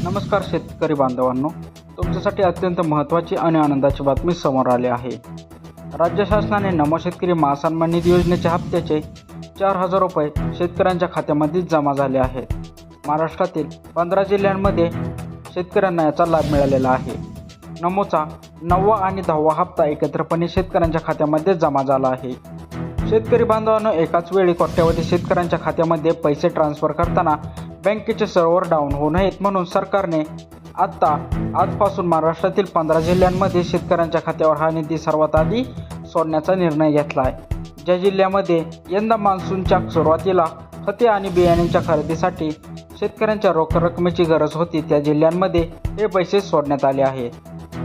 नमस्कार शेतकरी बांधवांनो, तुमच्यासाठी अत्यंत महत्त्वाची आणि आनंदाची बातमी समोर आली आहे। राज्य शासनाने नमो शेतकरी महासन्मान निधी योजनेच्या हप्त्याचे 4,000 रुपये शेतकऱ्यांच्या खात्यामध्ये जमा झाले आहेत। महाराष्ट्रातील 15 जिल्ह्यांमध्ये शेतकऱ्यांना याचा लाभ मिळालेला आहे। नमोचा 9वा आणि 10वा हप्ता एकत्रितपणे शेतकऱ्यांच्या खात्यामध्ये जमा झाला आहे। शेतकरी बांधवांनो, एकाच वेळी कोट्यवधी शेतकऱ्यांच्या खात्यामध्ये पैसे ट्रान्सफर करताना बँकेचे सर्व्हर डाऊन होऊ नयेत म्हणून सरकारने आजपासून महाराष्ट्रातील 15 जिल्ह्यांमध्ये शेतकऱ्यांच्या खात्यावर हा निधी सर्वात आधी सोडण्याचा निर्णय घेतला आहे। ज्या जिल्ह्यामध्ये यंदा मान्सूनच्या सुरुवातीला खते आणि बियाण्यांच्या खरेदीसाठी शेतकऱ्यांच्या रोख रकमेची गरज होती, त्या जिल्ह्यांमध्ये हे पैसे सोडण्यात आले आहेत।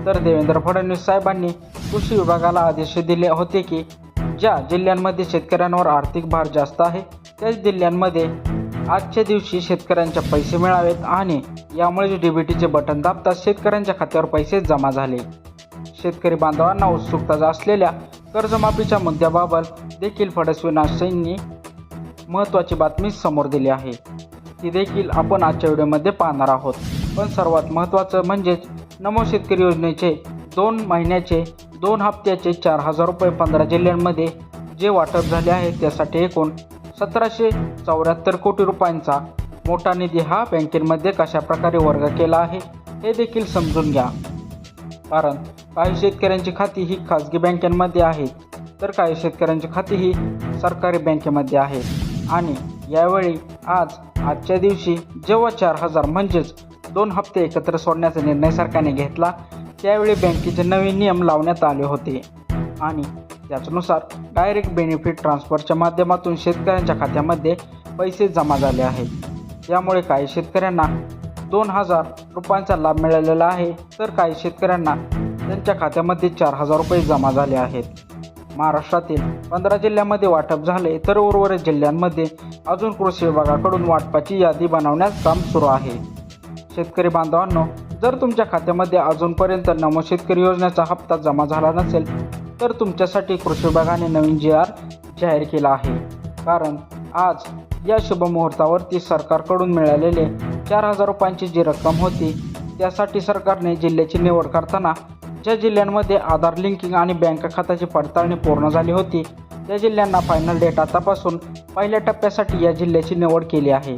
तर देवेंद्र फडणवीस साहेबांनी कृषी विभागाला आदेश दिले होते की ज्या जिल्ह्यांमध्ये शेतकऱ्यांवर आर्थिक भार जास्त आहे त्याच जिल्ह्यांमध्ये आजच्या दिवशी शेतकऱ्यांचे पैसे मिळावेत आणि यामुळे डीबीटीचे बटन दाबताच शेतकऱ्यांच्या खात्यावर पैसे जमा झाले। शेतकरी बांधवांना उत्सुकता असलेल्या कर्जमाफीच्या मुद्द्याबाबत देखील फडणवीसांनी महत्त्वाची बातमी समोर दिली आहे। ती देखील आपण आजच्या व्हिडिओमध्ये पाहणार आहोत। पण सर्वात महत्त्वाचं म्हणजे नमो शेतकरी योजनेचे 2 महिन्याचे 2 हप्त्याचे 4,000 रुपये 15 जिल्ह्यांमध्ये जे वाटप झाले आहे त्यासाठी एकूण 1,774 कोटी रुपयांचा मोठा निधी हा बँकेमध्ये कशाप्रकारे वर्ग केला आहे हे देखील समजून घ्या। कारण काही शेतकऱ्यांची खाती ही खाजगी बँकांमध्ये आहेत तर काही शेतकऱ्यांची खाती ही सरकारी बँकेमध्ये आहेत आणि यावेळी आजच्या दिवशी जेव्हा 4,000 म्हणजेच 2 हप्ते एकत्र सोडण्याचा निर्णय सरकारने घेतला त्यावेळी बँकेचे नवीन नियम लावण्यात आले होते आणि त्यानुसार डायरेक्ट बेनिफिट ट्रान्सफरच्या माध्यमातून शेतकऱ्यांच्या खात्यामध्ये पैसे जमा झाले आहेत। यामुळे काही शेतकऱ्यांना 2,000 रुपयांचा लाभ मिळालेला आहे तर काही शेतकऱ्यांना त्यांच्या खात्यामध्ये 4,000 रुपये जमा झाले आहेत। महाराष्ट्रातील 15 जिल्ह्यांमध्ये वाटप झाले तर उर्वरित जिल्ह्यांमध्ये अजून कृषी विभागाकडून वाटपाची यादी बनवण्यास काम सुरू आहे। शेतकरी बांधवांनो, जर तुमच्या खात्यामध्ये अजूनपर्यंत नमो शेतकरी योजनेचा हप्ता जमा झाला नसेल तर तुमच्यासाठी कृषी विभागाने नवीन जाहीर केला आहे। कारण आज या शुभमुहूर्तावरती सरकारकडून मिळालेले 4,000 रुपयांची जी रक्कम होती त्यासाठी सरकारने जिल्ह्याची निवड करताना ज्या जिल्ह्यांमध्ये आधार लिंकिंग आणि बँक खात्याची पडताळणी पूर्ण झाली होती त्या जिल्ह्यांना फायनल डेट आतापासून पहिल्या टप्प्यासाठी या जिल्ह्याची निवड केली आहे।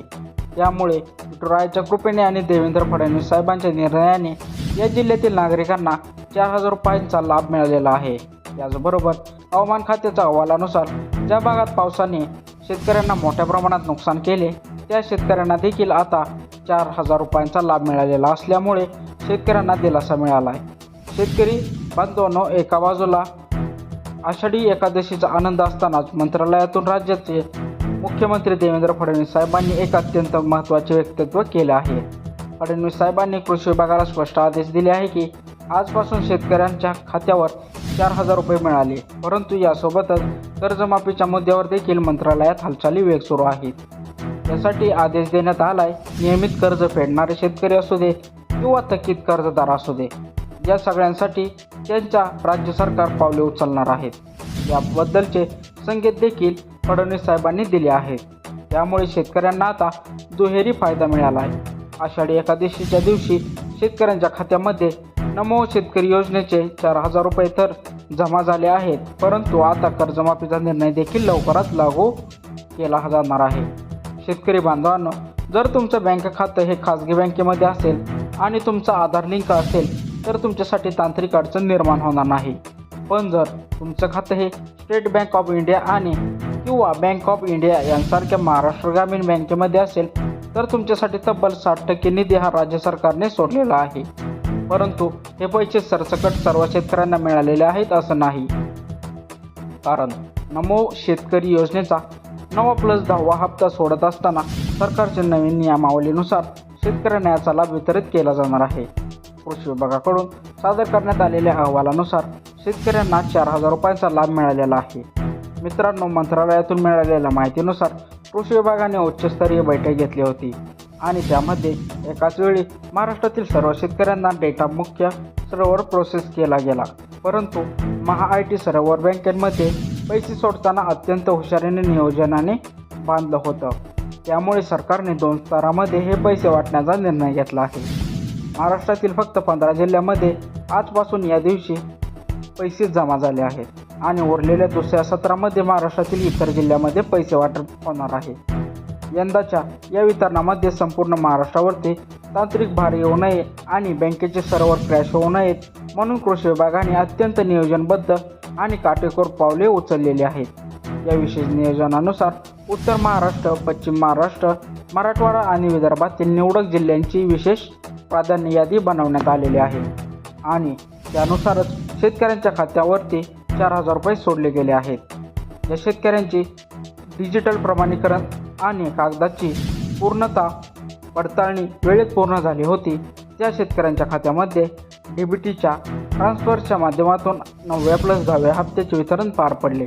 त्यामुळे विठुरायाच्या कृपेने आणि देवेंद्र फडणवीस साहेबांच्या निर्णयाने या जिल्ह्यातील नागरिकांना 4,000 रुपयांचा लाभ मिळालेला आहे। याचबरोबर हवामान खात्याच्या अहवालानुसार ज्या भागात पावसाने शेतकऱ्यांना मोठ्या प्रमाणात नुकसान केले त्या शेतकऱ्यांना देखील आता 4,000 रुपयांचा लाभ मिळालेला असल्यामुळे शेतकऱ्यांना दिलासा मिळाला आहे। शेतकरी बांधवांनो, एका बाजूला आषाढी एकादशीचा आनंद असतानाच मंत्रालयातून राज्याचे मुख्यमंत्री देवेंद्र फडणवीस साहेबांनी एक अत्यंत महत्त्वाचे वक्तव्य केले आहे। फडणवीस साहेबांनी कृषी विभागाला स्पष्ट आदेश दिले आहे की आजपासून शेतकऱ्यांच्या खात्यावर 4,000 रुपये मिळाले, परंतु यासोबतच कर्जमाफीच्या मुद्द्यावर देखील मंत्रालयात हालचाली वेग सुरू आहेत। यासाठी आदेश देण्यात आलाय नियमित कर्ज फेडणारे शेतकरी असू दे किंवा थकीत कर्जदार असू दे, या सगळ्यांसाठी त्यांच्या राज्य सरकार पावले उचलणार आहेत। याबद्दलचे संकेत देखील फडणवीस साहेबांनी दिले आहेत। त्यामुळे शेतकऱ्यांना आता दुहेरी फायदा मिळाला आहे। आषाढी एकादशीच्या दिवशी शेतकऱ्यांच्या खात्यामध्ये नमो शेतकरी योजनेचे 4,000 रुपये तर जमा झाले आहेत, परंतु आता कर्जमाफीचा निर्णय देखील लवकरच लागू केला जाणार आहे। शेतकरी बांधवांनो, जर तुमचं बँक खातं हे खाजगी बँकेमध्ये असेल आणि तुमचा आधार लिंक असेल तर तुमच्यासाठी तांत्रिक अडचण निर्माण होणार नाही। पण जर तुमचं खातं हे स्टेट बँक ऑफ इंडिया आणि किंवा बँक ऑफ इंडिया यांसारख्या महाराष्ट्र ग्रामीण बँकेमध्ये असेल तर तुमच्यासाठी तब्बल 60% निधी हा राज्य सरकारने सोडलेला आहे। परंतु हे पैसे सरसकट सर्व शेतकऱ्यांना मिळालेले आहेत असं नाही, कारण नमो शेतकरी योजनेचा 9+10वा हप्ता सोडत असताना सरकारच्या नवीन नियमावलीनुसार शेतकऱ्यांना याचा लाभ वितरित केला जाणार आहे। कृषी विभागाकडून सादर करण्यात आलेल्या अहवालानुसार शेतकऱ्यांना 4,000 रुपयांचा लाभ मिळालेला आहे। मित्रांनो, मंत्रालयातून मिळालेल्या माहितीनुसार कृषी विभागाने उच्चस्तरीय बैठक घेतली होती आणि त्यामध्ये एकाच वेळी महाराष्ट्रातील सर्व शेतकऱ्यांना डेटा मुख्य सर्व्हर प्रोसेस केला गेला, परंतु महा-IT सर्व्हर बँकांमध्ये पैसे सोडताना अत्यंत हुशारीने नियोजनाने बांधलं होतं। त्यामुळे सरकारने 2 स्तरामध्ये हे पैसे वाटण्याचा निर्णय घेतला आहे। महाराष्ट्रातील फक्त 15 जिल्ह्यांमध्ये आजपासून या दिवशी पैसे जमा झाले आहेत आणि उरलेल्या दुसऱ्या सत्रामध्ये महाराष्ट्रातील इतर जिल्ह्यांमध्ये पैसे वाटप होणार आहे. यंदाच्या या वितरणामध्ये संपूर्ण महाराष्ट्रावरती तांत्रिक भार येऊ नये आणि बँकेचे सर्व्हर क्रॅश होऊ नयेत म्हणून कृषी विभागाने अत्यंत नियोजनबद्ध आणि काटेकोर पावले उचललेली आहेत. या विशेष नियोजनानुसार उत्तर महाराष्ट्र, पश्चिम महाराष्ट्र, मराठवाडा आणि विदर्भातील निवडक जिल्ह्यांची विशेष प्राधान्य यादी बनवण्यात आलेली आहे आणि त्यानुसारच शेतकऱ्यांच्या खात्यावरती 4,000 रुपये सोडले गेले आहेत. या शेतकऱ्यांची डिजिटल प्रमाणीकरण आणि कागदाची पूर्णता पडताळणी वेळेत पूर्ण झाली होती. त्या शेतकऱ्यांच्या खात्यामध्ये डीबीटीच्या ट्रान्सफरच्या माध्यमातून 9व्या+10व्या हप्त्याचे वितरण पार पडले.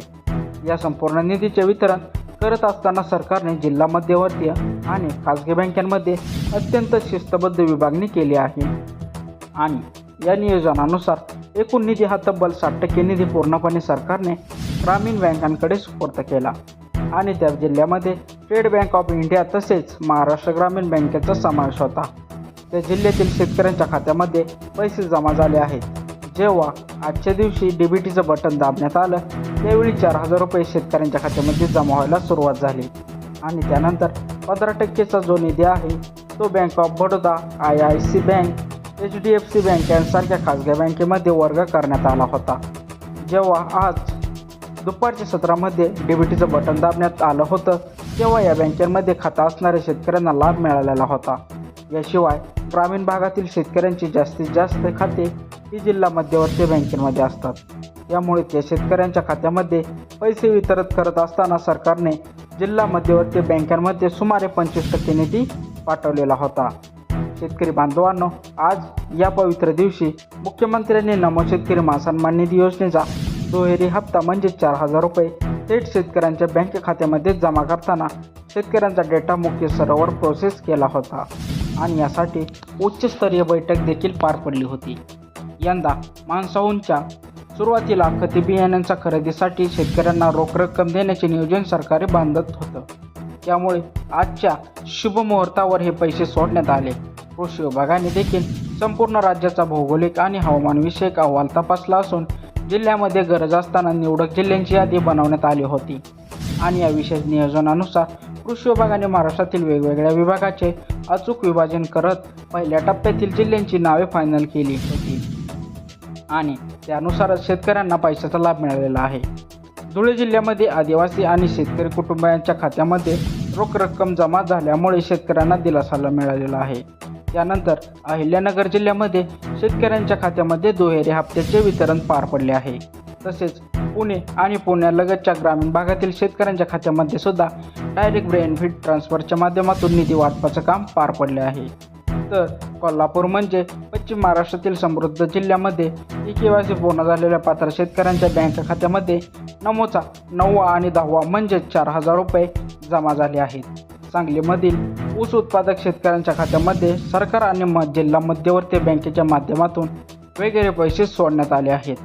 या संपूर्ण निधीचे वितरण करत असताना सरकारने जिल्हा मध्यवर्ती आणि खाजगी बँकांमध्ये अत्यंत शिस्तबद्ध विभागणी केली आहे आणि या नियोजनानुसार एकूण निधी हा तब्बल 60% निधी पूर्णपणे सरकारने ग्रामीण बँकांकडे सुपूर्द केला आणि त्या जिल्ह्यामध्ये स्टेट बँक ऑफ इंडिया तसेच महाराष्ट्र ग्रामीण बँकेचा समावेश होता. त्या जिल्ह्यातील शेतकऱ्यांच्या खात्यामध्ये पैसे जमा झाले आहेत. जेव्हा आजच्या दिवशी डीबीटीचं बटन दाबण्यात आलं त्यावेळी 4,000 रुपये शेतकऱ्यांच्या खात्यामध्ये जमा व्हायला सुरुवात झाली आणि त्यानंतर 15%चा जो निधी आहे तो bank of Baroda, IIC bank, HDFC bank यांसारख्या खाजगी बँकेमध्ये वर्ग करण्यात आला होता. जेव्हा आज दुपारच्या सत्रामध्ये डीबीटीचं बटन दाबण्यात आलं होतं तेव्हा या बँकांमध्ये खाता असणाऱ्या शेतकऱ्यांना लाभ मिळालेला होता. याशिवाय ग्रामीण भागातील शेतकऱ्यांची जास्तीत जास्त खाते ही जिल्हा मध्यवर्ती बँकेमध्ये असतात. त्यामुळे त्या शेतकऱ्यांच्या खात्यामध्ये पैसे वितरित करत असताना सरकारने जिल्हा मध्यवर्ती बँकांमध्ये सुमारे 25% निधी पाठवलेला होता. शेतकरी बांधवांनो, आज या पवित्र दिवशी मुख्यमंत्र्यांनी नमो शेतकरी महासन्मान निधी योजनेचा दुहेरी हप्ता म्हणजे 4,000 रुपये थेट शेतकऱ्यांच्या बँक खात्यामध्ये जमा करताना शेतकऱ्यांचा डेटा मुख्य स्तरावर प्रोसेस केला होता आणि यासाठी उच्चस्तरीय बैठक देखील पार पडली होती. यंदा मान्सूनच्या सुरुवातीला खते बियाण्यांच्या खरेदीसाठी शेतकऱ्यांना रोख रक्कम देण्याचे नियोजन सरकार बांधत होतं. त्यामुळे आजच्या शुभ मुहूर्तावर हे पैसे सोडण्यात आले. कृषी विभागाने देखील संपूर्ण राज्याचा भौगोलिक आणि हवामानविषयक अहवाल तपासला असून जिल्ह्यामध्ये गरज असताना निवडक जिल्ह्यांची यादी बनवण्यात आली होती आणि या विशेष नियोजनानुसार कृषी विभागाने महाराष्ट्रातील वेगवेगळ्या विभागाचे अचूक विभाजन करत पहिल्या टप्प्यातील जिल्ह्यांची नावे फायनल केली होती आणि त्यानुसारच शेतकऱ्यांना पैशाचा लाभ मिळालेला आहे. धुळे जिल्ह्यामध्ये आदिवासी आणि शेतकरी कुटुंबांच्या खात्यामध्ये रोख रक्कम जमा झाल्यामुळे शेतकऱ्यांना दिलासा मिळालेला आहे. त्यानंतर अहिल्यानगर जिल्ह्यामध्ये शेतकऱ्यांच्या खात्यामध्ये दुहेरी हप्त्याचे वितरण पार पडले आहे. तसेच पुणे आणि पुण्यालगतच्या ग्रामीण भागातील शेतकऱ्यांच्या खात्यामध्ये सुद्धा डायरेक्ट बेनिफिट ट्रान्सफरच्या माध्यमातून निधी वाटपाचं काम पार पडले आहे. तर कोल्हापूर म्हणजे पश्चिम महाराष्ट्रातील समृद्ध जिल्ह्यामध्ये KYC पूर्ण झालेल्या पात्र शेतकऱ्यांच्या बँक खात्यामध्ये नमोचा 9वा आणि 10वा म्हणजे 4,000 रुपये जमा झाले आहेत. सांगलीमधील ऊस उत्पादक शेतकऱ्यांच्या खात्यामध्ये सरकार आणि जिल्हा मध्यवर्ती बँकेच्या माध्यमातून वगैरे पैसे सोडण्यात आले आहेत.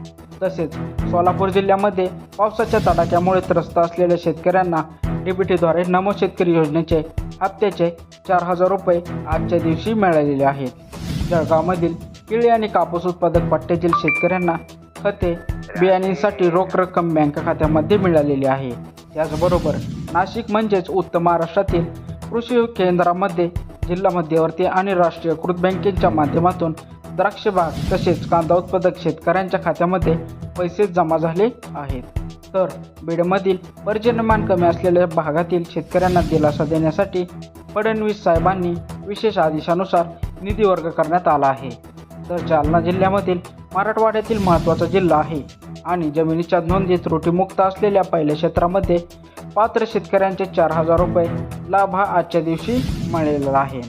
तसेच सोलापूर जिल्ह्यामध्ये पावसाच्या तडाख्यामुळे त्रस्त असलेल्या शेतकऱ्यांना डीबीटीद्वारे नमो शेतकरी योजनेचे हप्त्याचे 4,000 रुपये आजच्या दिवशी मिळालेले आहेत. जळगावमधील केळी आणि कापूस उत्पादक पट्ट्यातील शेतकऱ्यांना खते बियाण्यांसाठी रोख रक्कम बँक खात्यामध्ये मिळालेली आहे. त्याचबरोबर नाशिक म्हणजेच उत्तर महाराष्ट्रातील कृषी केंद्रामध्ये जिल्हा मध्यवर्ती आणि राष्ट्रीयकृत बँकेच्या माध्यमातून द्राक्ष बाग तसेच कांदा उत्पादक शेतकऱ्यांच्या खात्यामध्ये पैसे जमा झाले आहेत. तर बीडमधील पर्जन्यमान कमी असलेल्या भागातील शेतकऱ्यांना दिलासा देण्यासाठी फडणवीस साहेबांनी विशेष आदेशानुसार निधी वर्ग करण्यात आला आहे. तर जालना जिल्ह्यामधील मराठवाड्यातील महत्त्वाचा जिल्हा आहे आणि जमिनीच्या नोंदी त्रुटीमुक्त असलेल्या पहिल्या क्षेत्रामध्ये पात्र शेतकऱ्यांचे 4,000 रुपये लाभ हा आजच्या दिवशी मिळालेला आहे.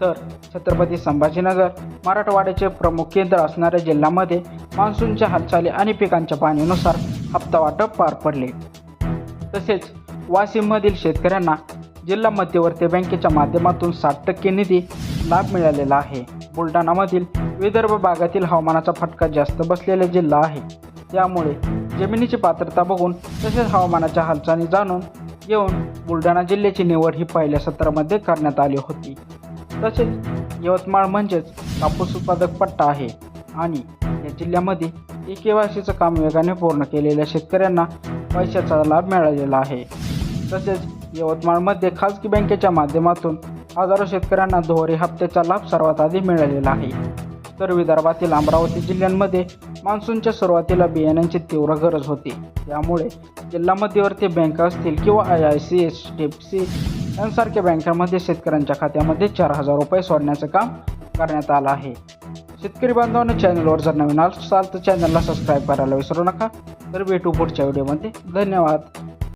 तर छत्रपती संभाजीनगर मराठवाड्याचे प्रमुख केंद्र असणाऱ्या जिल्ह्यामध्ये मान्सूनच्या हालचाली आणि पिकांच्या पाणीनुसार हप्ता वाटप पार पडले. तसेच वाशिममधील शेतकऱ्यांना जिल्हा मध्यवर्ती बँकेच्या माध्यमातून 60% निधी लाभ मिळालेला आहे. बुलढाणामधील विदर्भ भागातील हवामानाचा फटका जास्त बसलेला जिल्हा आहे. त्यामुळे जमिनीची पात्रता बघून तसेच हवामानाच्या हालचाली जाणून घेऊन बुलढाणा जिल्ह्याची निवड ही पहिल्या सत्रामध्ये करण्यात आली होती. तसेच यवतमाळ म्हणजेच कापूस उत्पादक पट्टा आहे आणि या जिल्ह्यामध्ये केवायसीचं काम वेगाने पूर्ण केलेल्या शेतकऱ्यांना पैशाचा लाभ मिळालेला आहे. तसेच यवतमाळमध्ये खाजगी बँकेच्या माध्यमातून हजारो शेतकऱ्यांना दुहेरी हप्त्याचा लाभ सर्वात आधी मिळालेला आहे. तर विदर्भातील अमरावती जिल्ह्यांमध्ये मान्सूनच्या सुरुवातीला बियाण्यांची तीव्र गरज होती. त्यामुळे जिल्हा मध्यवर्ती बँका असतील किंवा IIC, HDFC यांसारख्या बँकांमध्ये शेतकऱ्यांच्या खात्यामध्ये 4,000 रुपये सोडण्याचं काम करण्यात आलं आहे. शेतकरी बांधवांनो, चॅनलवर जर नवीन असाल तर चॅनलला सबस्क्राईब करायला विसरू नका. तर भेटू पुढच्या व्हिडिओमध्ये. धन्यवाद.